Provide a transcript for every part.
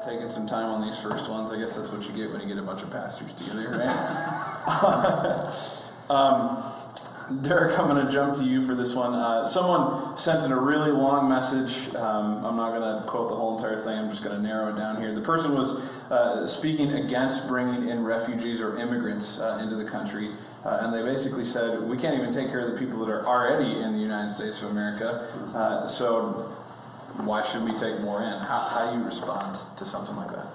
taking some time on these first ones. I guess that's what you get when you get a bunch of pastors together, right? Derek, I'm going to jump to you for this one. Someone sent in a really long message. I'm not going to quote the whole entire thing. I'm just going to narrow it down here. The person was speaking against bringing in refugees or immigrants into the country. And they basically said, we can't even take care of the people that are already in the United States of America. So why should we take more in? How do you respond to something like that?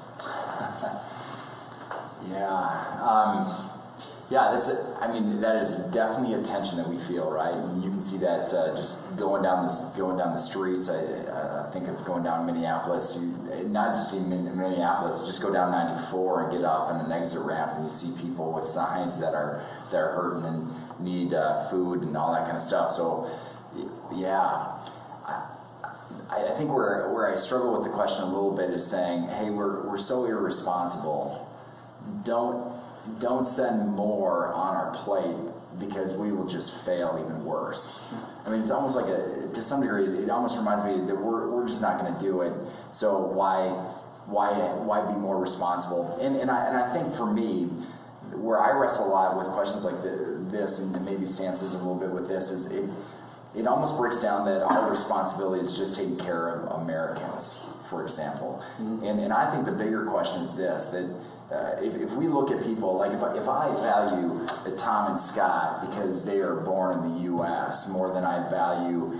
That is definitely a tension that we feel, right? And you can see that just going down the streets. I think of going down Minneapolis. Not just in Minneapolis, just go down 94 and get off on an exit ramp, and you see people with signs that are hurting and need food and all that kind of stuff. So, I think where I struggle with the question a little bit is saying, hey, we're so irresponsible. Don't send more on our plate because we will just fail even worse. I mean, it's almost like to some degree, it almost reminds me that we're just not going to do it. So why be more responsible? And I think for me, where I wrestle a lot with questions like this, and maybe stances a little bit with this, is it almost breaks down that our responsibility is just taking care of Americans, for example. Mm-hmm. And I think the bigger question is this, that if we look at people, like if I value Tom and Scott because they are born in the U.S. more than I value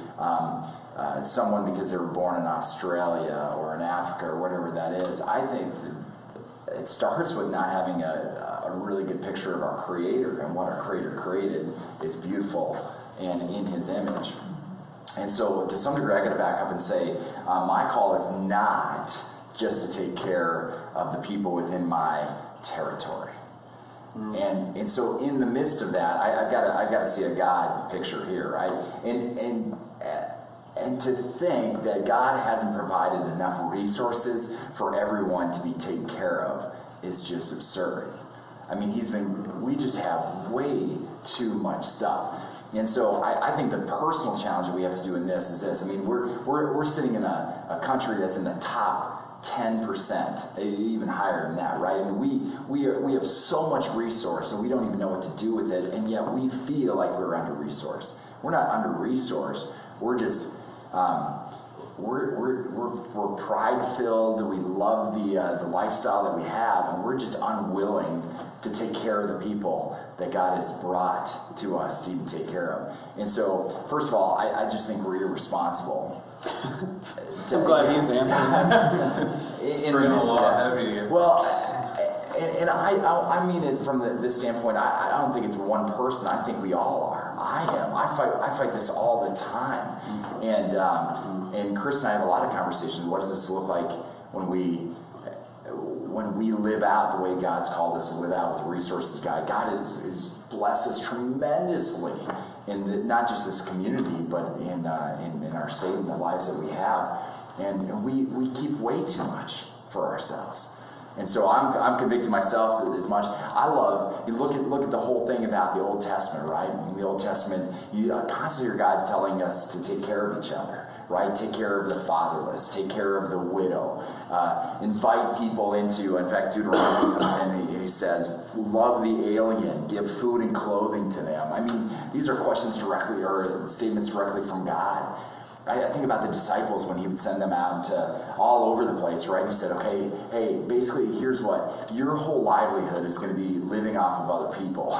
someone because they were born in Australia or in Africa or whatever that is, I think it starts with not having a really good picture of our Creator, and what our Creator created is beautiful and in His image. And so to some degree I got to back up and say my call is not just to take care of the people within my territory. Mm. And so in the midst of that, I've got to see a God picture here, right? And to think that God hasn't provided enough resources for everyone to be taken care of is just absurd. I mean, we just have way too much stuff. And so I think the personal challenge that we have to do in this is this. I mean, we're sitting in a country that's in the top 10%, even higher than that, right? I mean, we have so much resource, and we don't even know what to do with it, and yet we feel like we're under-resourced. We're not under-resourced. We're just we're pride-filled. We love the lifestyle that we have, and we're just unwilling to take care of the people that God has brought to us to even take care of. And so, first of all, I just think we're irresponsible. I'm glad he's answering this. Well, and I mean it from this standpoint. I don't think it's one person. I think we all are. I am. I fight this all the time. And Chris and I have a lot of conversations. What does this look like when we live out the way God's called us to live out with the resources God is blessed us tremendously in not just this community, but in our state and the lives that we have. And we keep way too much for ourselves. And so I'm convicted myself as much. I love, you look at the whole thing about the Old Testament, right? In the Old Testament, you constantly hear God telling us to take care of each other, right? Take care of the fatherless, take care of the widow, invite people into, in fact, Deuteronomy comes in and he says, love the alien, give food and clothing to them. I mean, these are questions directly, or statements directly from God. I think about the disciples when he would send them out to all over the place, right? He said, okay, hey, basically, here's what. Your whole livelihood is going to be living off of other people.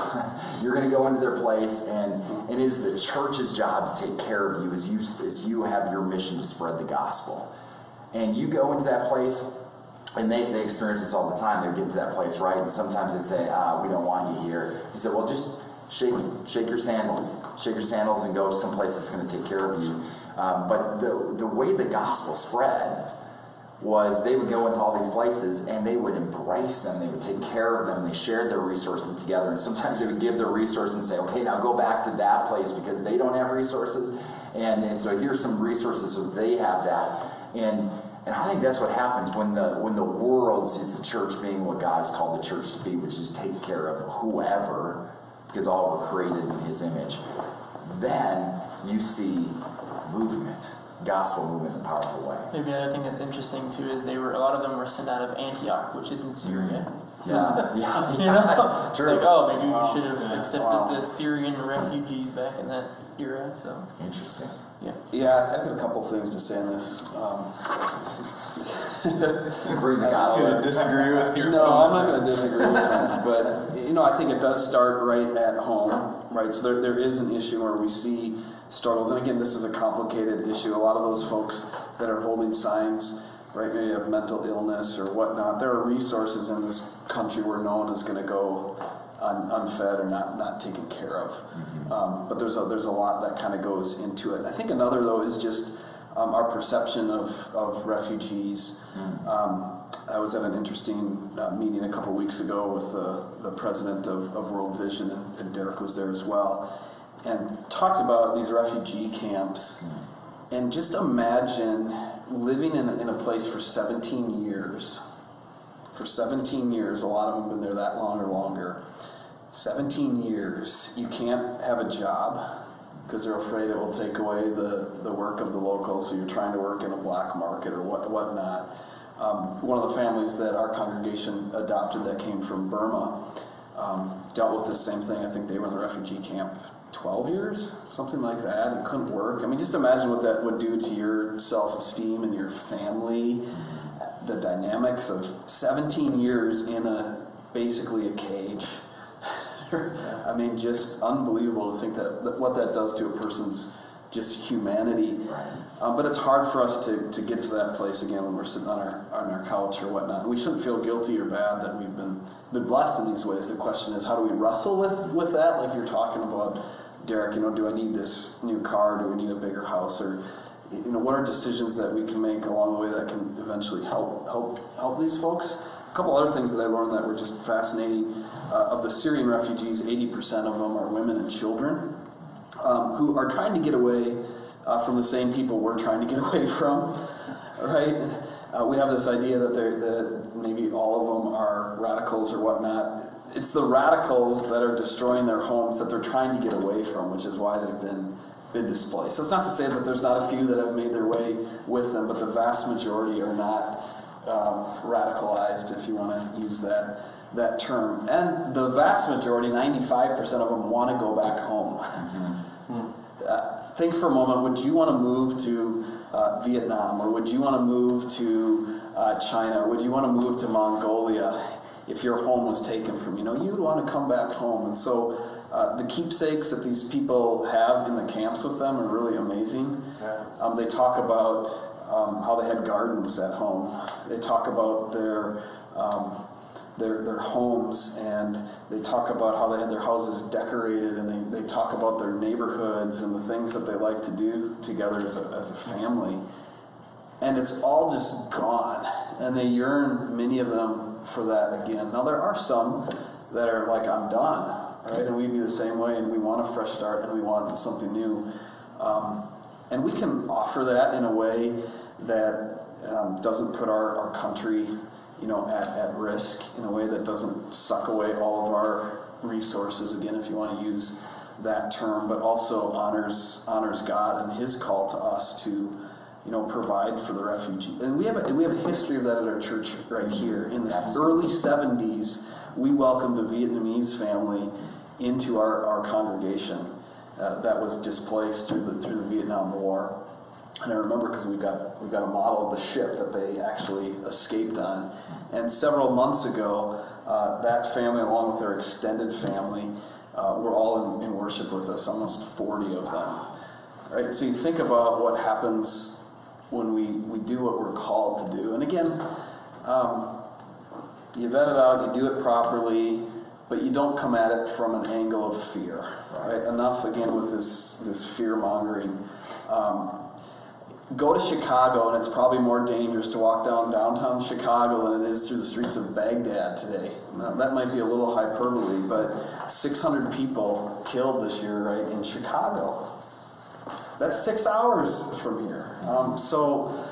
You're going to go into their place, and it is the church's job to take care of you as you have your mission to spread the gospel. And you go into that place, and they experience this all the time. They get to that place, right? And sometimes they say, we don't want you here. He said, well, just shake your sandals. Shake your sandals and go to some place that's going to take care of you. But the way the gospel spread was they would go into all these places and they would embrace them. They would take care of them. They shared their resources together. And sometimes they would give their resources and say, okay, now go back to that place because they don't have resources. And so here's some resources so they have that. And I think that's what happens when the world sees the church being what God has called the church to be, which is take care of whoever, because all were created in His image. Then you see movement. gospel move in a powerful way. Maybe another thing that's interesting too is a lot of them were sent out of Antioch, which is in Syria. Yeah. You know, it's True. like, oh, maybe we should have accepted the Syrian refugees back in that era. So Interesting. Yeah, I've got a couple things to say on this. Bring the I'm gospel. going to disagree with you. No, I'm not going to disagree with that. But, I think it does start right at home, right? So there is an issue where we see struggles. And again, this is a complicated issue. A lot of those folks that are holding signs, right, maybe have mental illness or whatnot. There are resources in this country where no one is going to go unfed or not taken care of. But there's a lot that kind of goes into it. I think another, though, is just our perception of refugees. I was at an interesting meeting a couple weeks ago with the president of World Vision, and Derek was there as well, and talked about these refugee camps. And just imagine living in a place for 17 years. For 17 years, a lot of them have been there that long or longer. 17 years, you can't have a job because they're afraid it will take away the work of the locals, so you're trying to work in a black market or whatnot. One of the families that our congregation adopted that came from Burma dealt with the same thing. I think they were in the refugee camp 12 years, something like that, and couldn't work. I mean, just imagine what that would do to your self-esteem and your family, the dynamics of 17 years in basically a cage. I mean, just unbelievable to think that what that does to a person's just humanity. But it's hard for us to get to that place again when we're sitting on our couch or whatnot. We shouldn't feel guilty or bad that we've been blessed in these ways. The question is, how do we wrestle with that? Like you're talking about, Derek, do I need this new car? Do we need a bigger house? Or what are decisions that we can make along the way that can eventually help these folks? A couple other things that I learned that were just fascinating. Of the Syrian refugees, 80% of them are women and children who are trying to get away from the same people we're trying to get away from, right? We have this idea that maybe all of them are radicals or whatnot. It's the radicals that are destroying their homes that they're trying to get away from, which is why they've been displaced. That's not to say that there's not a few that have made their way with them, but the vast majority are not radicalized, if you want to use that term. And the vast majority, 95% of them, want to go back home. Think for a moment, would you want to move to Vietnam, or would you want to move to China, or would you want to move to Mongolia if your home was taken from you? You'd want to come back home. And so the keepsakes that these people have in the camps with them are really amazing. They talk about how they had gardens at home. They talk about their homes, and they talk about how they had their houses decorated, and they talk about their neighborhoods and the things that they like to do together as a family. And it's all just gone, and they yearn, many of them, for that again. Now there are some that are like, I'm done, right? And we'd be the same way, and we want a fresh start, and we want something new. And we can offer that in a way that doesn't put our country at risk, in a way that doesn't suck away all of our resources, again, if you want to use that term, but also honors God and His call to us to provide for the refugee. And we have a history of that at our church right here. In the early 70s, we welcomed a Vietnamese family into our congregation that was displaced through the Vietnam War. And I remember because we've got a model of the ship that they actually escaped on. And several months ago, that family, along with their extended family, were all in worship with us, almost 40 of them. Right? So you think about what happens when we do what we're called to do. And again, you vet it out, you do it properly, but you don't come at it from an angle of fear. Right? Enough, again, with this fear-mongering. Go to Chicago, and it's probably more dangerous to walk downtown Chicago than it is through the streets of Baghdad today. Now, that might be a little hyperbole, but 600 people killed this year, right, in Chicago. That's 6 hours from here. So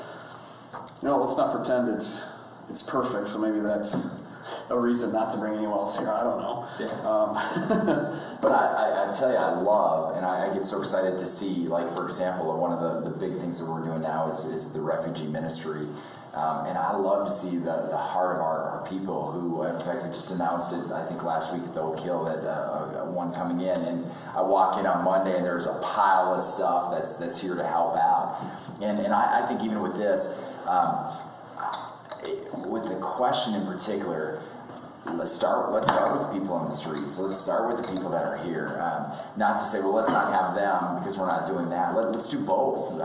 let's not pretend it's perfect. So maybe that's a reason not to bring anyone else here. I don't know. But I tell you, I love, and I get so excited to see, like, for example, one of the big things that we're doing now is the refugee ministry. And I love to see the heart of our people who, in fact, we just announced it, I think, last week at the Oak Hill, that one coming in. And I walk in on Monday, and there's a pile of stuff that's here to help out. And I think even with this, with the question in particular, let's start with the people on the streets. Let's start with the people that are here. Not to say, well, let's not have them because we're not doing that. Let's do both.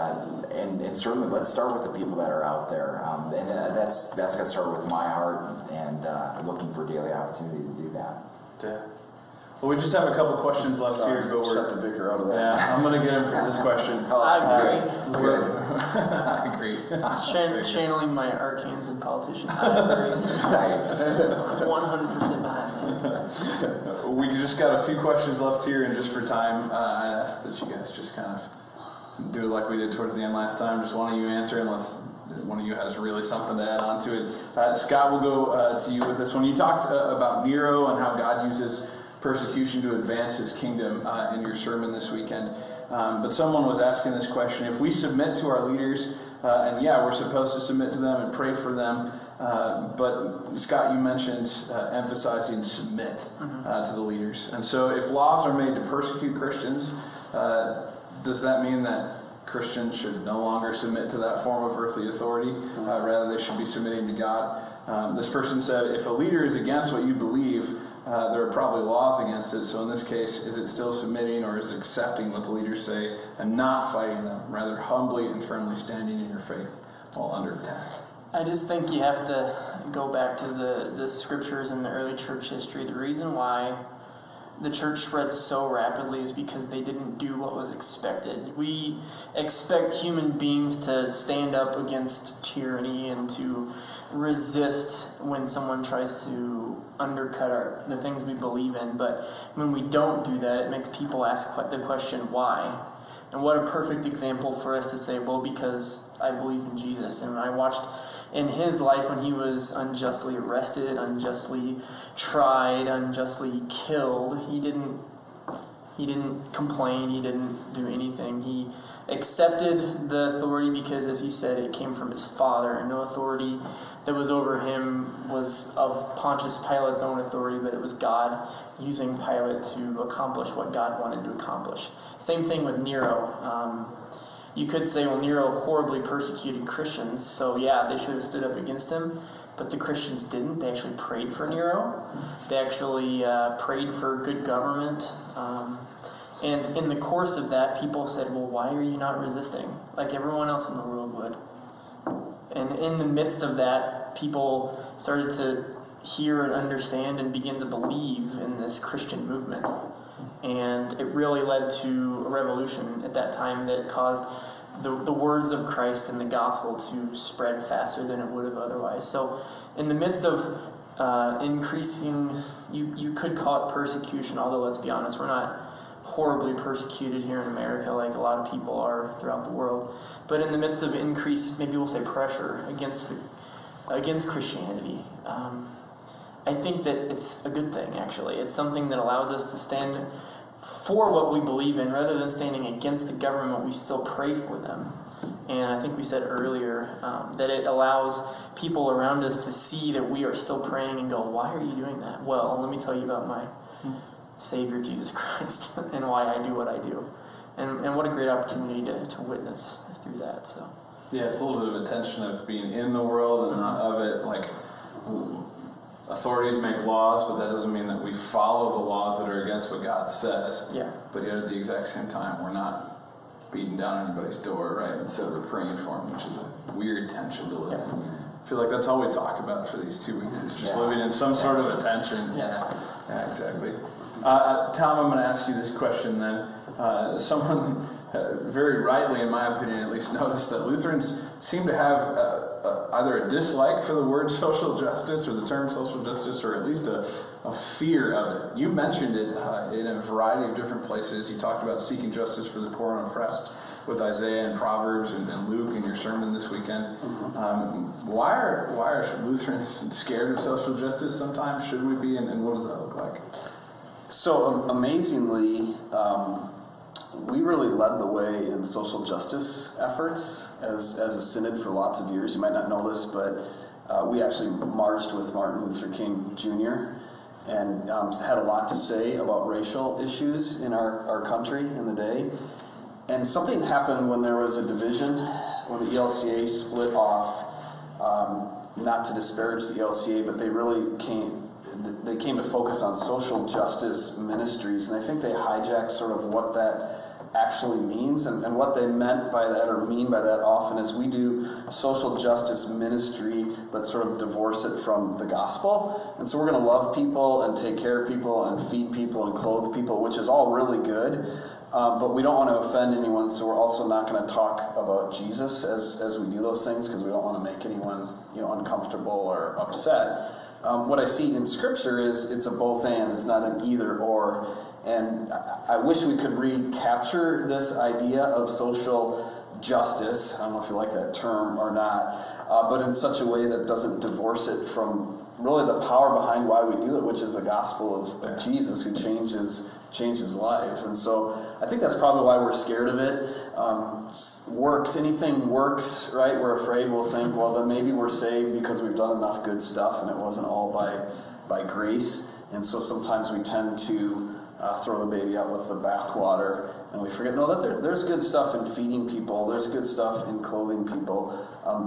And certainly let's start with the people that are out there. And that's got to start with my heart and looking for daily opportunity to do that. Yeah. Well, we just have a couple questions left here, but Shut the vicar out of that. yeah, I'm going to get him for this question. I agree. I agree. It's channeling my arcanes and politicians. I agree. Nice. 100% behind that. We just got a few questions left here, and just for time, I'd ask that you guys just kind of do it like we did towards the end last time. Just one of you answer, unless one of you has really something to add on to it. Scott, we'll go to you with this one. You talked about Nero and how God uses persecution to advance his kingdom in your sermon this weekend. But someone was asking this question: if we submit to our leaders, and yeah, we're supposed to submit to them and pray for them, but Scott, you mentioned emphasizing submit to the leaders. And so if laws are made to persecute Christians, does that mean that Christians should no longer submit to that form of earthly authority? Rather, they should be submitting to God. This person said, if a leader is against what you believe, there are probably laws against it. So in this case, is it still submitting, or is it accepting what the leaders say and not fighting them, rather humbly and firmly standing in your faith while under attack? I just think you have to go back to the scriptures in the early church history. The reason why the church spread so rapidly is because they didn't do what was expected. We expect human beings to stand up against tyranny and to resist when someone tries to undercut the things we believe in. But when we don't do that, it makes people ask the question, why? And what a perfect example for us to say, well, because I believe in Jesus. And I watched in his life when he was unjustly arrested, unjustly tried, unjustly killed, he didn't complain, he didn't do anything. He accepted the authority because, as he said, it came from his Father, and no authority that was over him was of Pontius Pilate's own authority, but it was God using Pilate to accomplish what God wanted to accomplish. Same thing with Nero. You could say, well, Nero horribly persecuted Christians, so yeah, they should have stood up against him, but the Christians didn't. They actually prayed for Nero. They actually prayed for good government. And in the course of that, people said, well, why are you not resisting like everyone else in the world would? And in the midst of that, people started to hear and understand and begin to believe in this Christian movement. And it really led to a revolution at that time that caused the words of Christ and the gospel to spread faster than it would have otherwise. So in the midst of increasing, you could call it persecution, although let's be honest, we're not horribly persecuted here in America like a lot of people are throughout the world. But in the midst of increased, maybe we'll say pressure against Christianity, I think that it's a good thing, actually. It's something that allows us to stand for what we believe in rather than standing against the government. We still pray for them. And I think we said earlier that it allows people around us to see that we are still praying and go, why are you doing that? Well, let me tell you about my Savior, Jesus Christ, and why I do what I do. And what a great opportunity to witness through that. So Yeah, it's a little bit of a tension of being in the world and not of it. Like, authorities make laws, but that doesn't mean that we follow the laws that are against what God says. Yeah. But yet at the exact same time, we're not beating down anybody's door, right? Instead we're praying for them, which is a weird tension to live in. I feel like that's all we talk about for these 2 weeks, is just living in some sort of a tension. Yeah, exactly. Tom, I'm going to ask you this question then. Someone very rightly, in my opinion at least, noticed that Lutherans seem to have either a dislike for the word social justice or the term social justice, or at least a fear of it. You mentioned it in a variety of different places. You talked about seeking justice for the poor and oppressed. with Isaiah and Proverbs and Luke in your sermon this weekend. Why are Lutherans scared of social justice sometimes? Should we be? And what does that look like? So amazingly, we really led the way in social justice efforts as a synod for lots of years. You might not know this, but we actually marched with Martin Luther King Jr. and had a lot to say about racial issues in our country in the day. And something happened when there was a division, when the ELCA split off. Not to disparage the ELCA, but they really came to focus on social justice ministries, and I think they hijacked sort of what that actually means, and what they meant by that or mean by that often is we do social justice ministry but sort of divorce it from the gospel. And so we're going to love people and take care of people and feed people and clothe people, which is all really good, but we don't want to offend anyone, so we're also not going to talk about Jesus as we do those things, because we don't want to make anyone uncomfortable or upset. What I see in Scripture is it's a both and, it's not an either or. And I wish we could recapture this idea of social justice, I don't know if you like that term or not, but in such a way that doesn't divorce it from really the power behind why we do it, which is the gospel of Jesus, who changes lives. And so I think that's probably why we're scared of it. Works, anything works, right? We're afraid we'll think, well, then maybe we're saved because we've done enough good stuff and it wasn't all by grace. And so sometimes we tend to throw the baby out with the bathwater, and we forget, no, that there's good stuff in feeding people, there's good stuff in clothing people,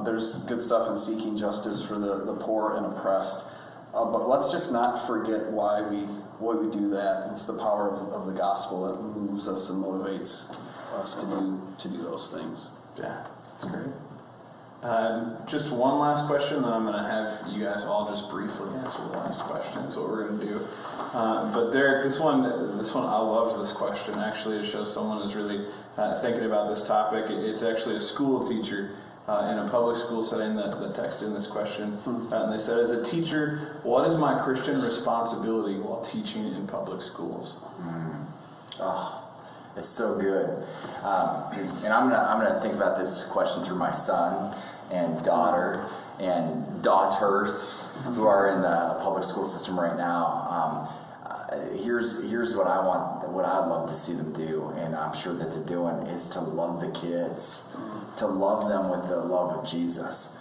there's good stuff in seeking justice for the poor and oppressed. But let's just not forget why we do that. It's the power of the gospel that moves us and motivates us to do those things. Yeah, that's great. Just one last question, then I'm going to have you guys all just briefly answer the last question. That's what we're going to do. But Derek, this one, I love this question. Actually, it shows someone is really thinking about this topic. It's actually a school teacher in a public school setting that texted in this question. And they said, as a teacher, what is my Christian responsibility while teaching in public schools? Oh, it's so good. And I'm gonna think about this question through my son and daughter and daughters who are in the public school system right now. Here's what I want, what I'd love to see them do, and I'm sure that they're doing, is to love the kids, to love them with the love of Jesus,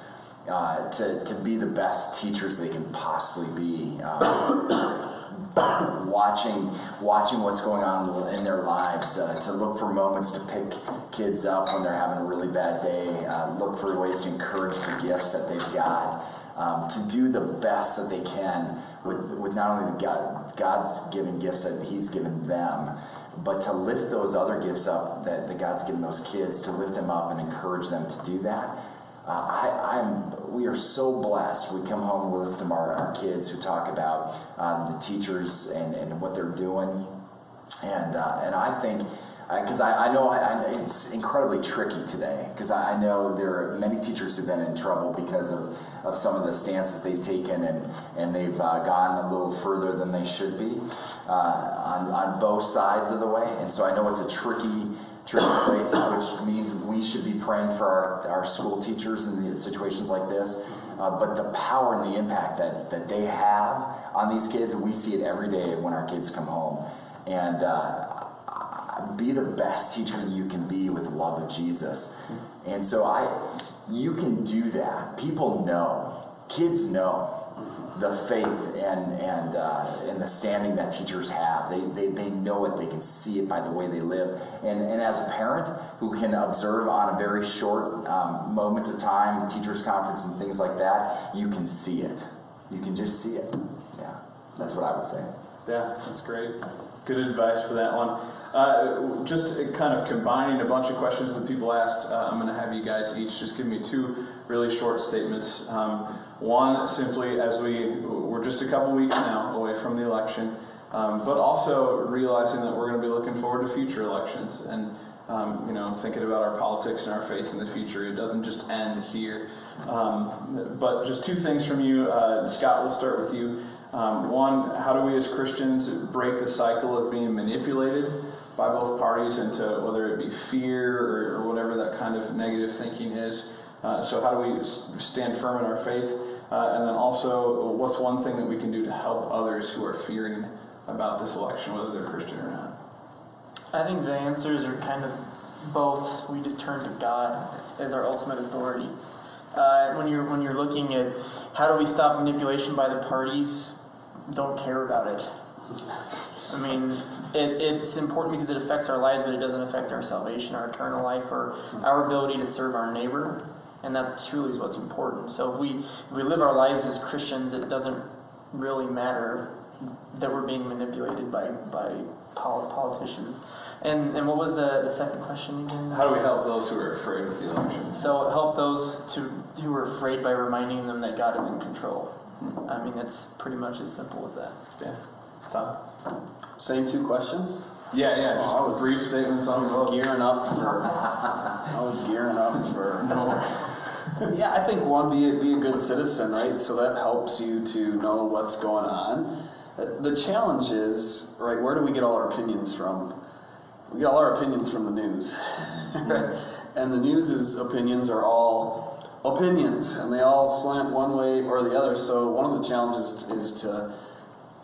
to be the best teachers they can possibly be. Watching what's going on in their lives, to look for moments to pick kids up when they're having a really bad day, look for ways to encourage the gifts that they've got, to do the best that they can with not only God's given gifts that He's given them, but to lift those other gifts up that God's given those kids, to lift them up and encourage them to do that. We are so blessed. We come home and listen to our kids who talk about the teachers and what they're doing, and I think, because I know it's incredibly tricky today, because I know there are many teachers who've been in trouble because of some of the stances they've taken, and they've gone a little further than they should be on both sides of the way, and so I know it's a tricky place, which means we should be praying for our school teachers in situations like this. But the power and the impact that they have on these kids, we see it every day when our kids come home. And be the best teacher you can be with the love of Jesus. And so you can do that. People know, kids know the faith and the standing that teachers have. They know it. They can see it by the way they live. And as a parent who can observe on a very short moments of time, teachers' conference and things like that, you can see it. You can just see it. Yeah, that's what I would say. Yeah, that's great. Good advice for that one. Just kind of combining a bunch of questions that people asked, I'm going to have you guys each just give me two really short statements. One, simply as we're just a couple weeks now away from the election, but also realizing that we're going to be looking forward to future elections and thinking about our politics and our faith in the future. It doesn't just end here. But just two things from you. Scott, we'll start with you. One, how do we as Christians break the cycle of being manipulated by both parties into whether it be fear or whatever that kind of negative thinking is. So how do we stand firm in our faith? And then also, what's one thing that we can do to help others who are fearing about this election, whether they're Christian or not? I think the answers are kind of both. We just turn to God as our ultimate authority. When you're looking at how do we stop manipulation by the parties, don't care about it. I mean, it's important because it affects our lives, but it doesn't affect our salvation, our eternal life, or our ability to serve our neighbor. And that truly is what's important. So if we live our lives as Christians, it doesn't really matter that we're being manipulated by politicians. And what was the second question again? How do we help those who are afraid with the election? So help those who are afraid by reminding them that God is in control. I mean, that's pretty much as simple as that. Yeah. Tom? Same two questions? Yeah, just brief statements on both. I was gearing up for Yeah, I think one, be a good citizen, right? So that helps you to know what's going on. The challenge is, right, where do we get all our opinions from? We get all our opinions from the news. And the news's opinions are all opinions, and they all slant one way or the other. So one of the challenges is to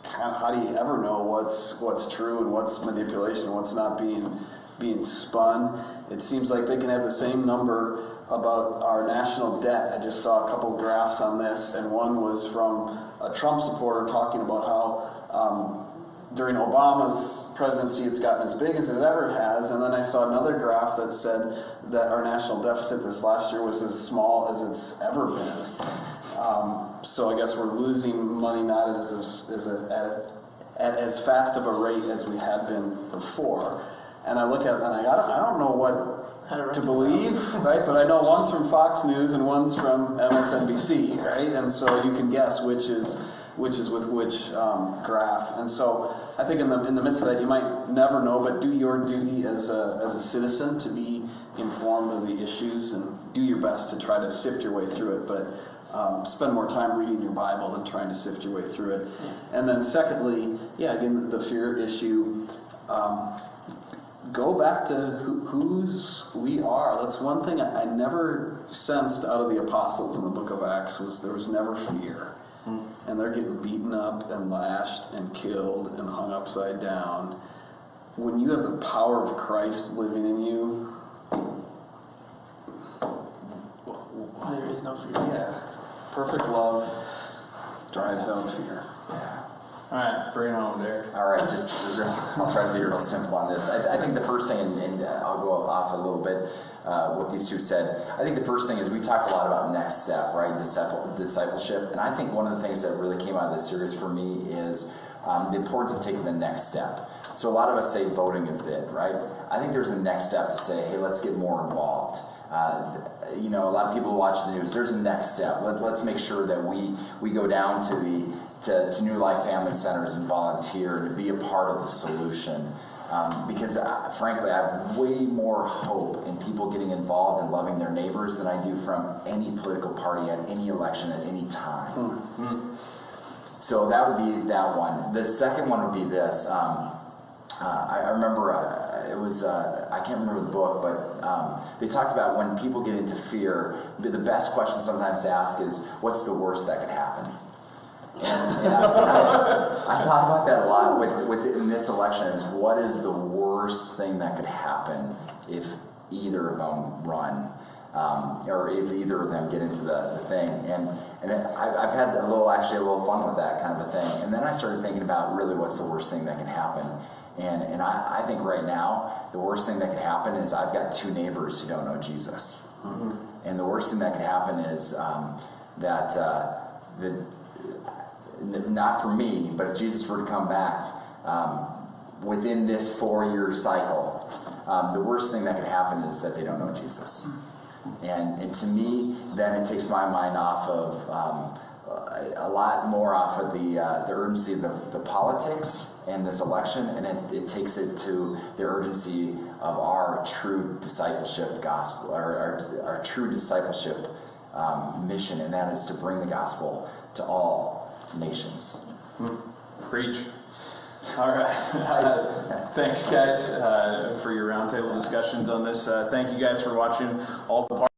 how do you ever know what's true and what's manipulation and what's not being spun? It seems like they can have the same number about our national debt. I just saw a couple of graphs on this, and one was from a Trump supporter talking about how during Obama's presidency it's gotten as big as it ever has, and then I saw another graph that said that our national deficit this last year was as small as it's ever been. So I guess we're losing money not at as fast of a rate as we had been before. And I look at it and I don't know what to believe, right? But I know one's from Fox News and one's from MSNBC, right? And so you can guess which is with which graph. And so I think in the midst of that, you might never know, but do your duty as a citizen to be informed of the issues and do your best to try to sift your way through it. But spend more time reading your Bible than trying to sift your way through it. And then secondly, again, the fear issue. Go back to whose we are. That's one thing I never sensed out of the apostles in the book of Acts was there was never fear. And they're getting beaten up and lashed and killed and hung upside down. When you have the power of Christ living in you, There is no fear. yeah, perfect love drives out fear. All right, bring it home, Derek. All right, I'll try to be real simple on this. I think the first thing, and I'll go off a little bit what these two said. I think the first thing is we talked a lot about next step, right? Discipleship. And I think one of the things that really came out of this series for me is the importance of taking the next step. So a lot of us say voting is it, right? I think there's a next step to say, hey, let's get more involved. A lot of people watch the news. There's a next step. Let's make sure that we go down to New Life Family Centers and volunteer and to be a part of the solution. Because frankly, I have way more hope in people getting involved and loving their neighbors than I do from any political party at any election at any time. So that would be that one. The second one would be this. I remember it was, I can't remember the book, but they talked about when people get into fear, the best question sometimes to ask is, what's the worst that could happen? And I thought about that a lot in this election is what is the worst thing that could happen if either of them run, or if either of them get into the thing. And I've had a little fun with that kind of a thing. And then I started thinking about really what's the worst thing that can happen. And I think right now, the worst thing that could happen is I've got two neighbors who don't know Jesus. Mm-hmm. And the worst thing that could happen is not for me, but if Jesus were to come back within this 4-year cycle, the worst thing that could happen is that they don't know Jesus. And to me, then it takes my mind off of a lot more off of the urgency of the politics and this election, and it takes it to the urgency of our true discipleship gospel, our true discipleship mission, and that is to bring the gospel to all nations. Preach. All right. Thanks, guys, for your roundtable discussions on this. Thank you guys for watching all the